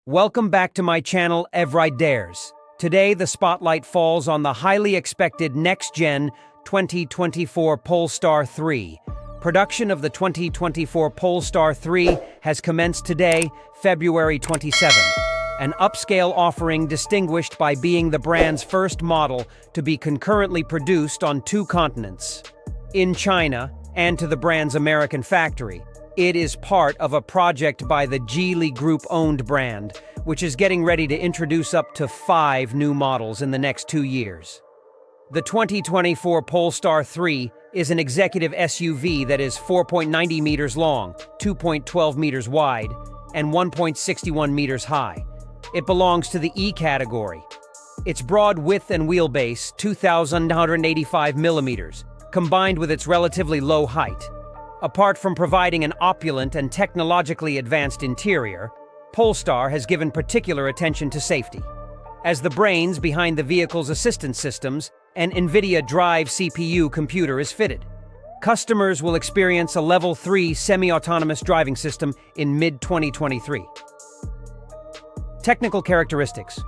Welcome back to my channel, Everide Dares. Today, the spotlight falls on the highly expected next-gen 2024 Polestar 3. Production of the 2024 Polestar 3 has commenced today, February 27, an upscale offering distinguished by being the brand's first model to be concurrently produced on 2 continents, in China and to the brand's American factory. It is part of a project by the Geely Group-owned brand, which is getting ready to introduce up to 5 new models in the next 2 years. The 2024 Polestar 3 is an executive SUV that is 4.90 meters long, 2.12 meters wide, and 1.61 meters high. It belongs to the E category. Its broad width and wheelbase, 2,985 millimeters, combined with its relatively low height. Apart from providing an opulent and technologically advanced interior, Polestar has given particular attention to safety. As the brains behind the vehicle's assistance systems, an NVIDIA DRIVE CPU computer is fitted. Customers will experience a Level 3 semi-autonomous driving system in mid-2023. Technical characteristics.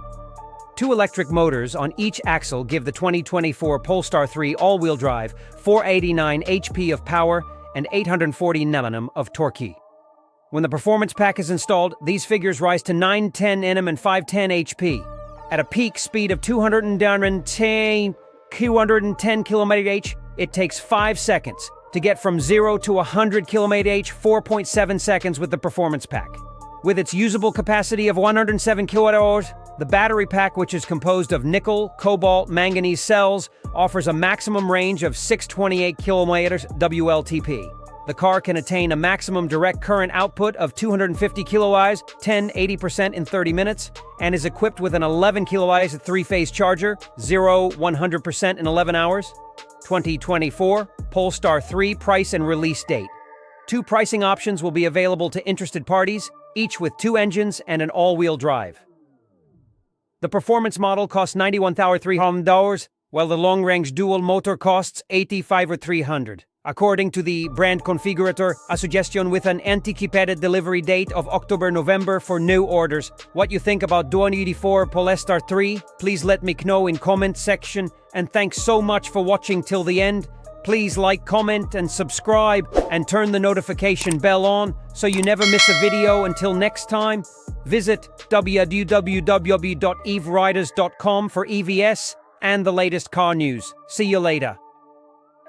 2 electric motors on each axle give the 2024 Polestar 3 all-wheel drive 489 HP of power and 840 Nm of torque. When the performance pack is installed, these figures rise to 910 Nm and 510 HP. At a peak speed of 210 km/h, it takes 5 seconds to get from 0 to 100 km/h, 4.7 seconds with the performance pack. With its usable capacity of 107 kWh, the battery pack, which is composed of nickel, cobalt, manganese cells, offers a maximum range of 628 km WLTP. The car can attain a maximum direct current output of 250 kWh, 10-80% in 30 minutes, and is equipped with an 11 kWh 3-phase charger, 0-100% in 11 hours. 2024 Polestar 3 price and release date. 2 pricing options will be available to interested parties, each with 2 engines and an all-wheel drive. The performance model costs $91,300, while the long-range dual motor costs $85,300. According to the brand configurator, a suggestion with an anticipated delivery date of October-November for new orders. What you think about 2024 Polestar 3? Please let me know in comment section, and thanks so much for watching till the end. Please like, comment, and subscribe, and turn the notification bell on so you never miss a video. Until next time, visit www.everiders.com for EVS and the latest car news. See you later.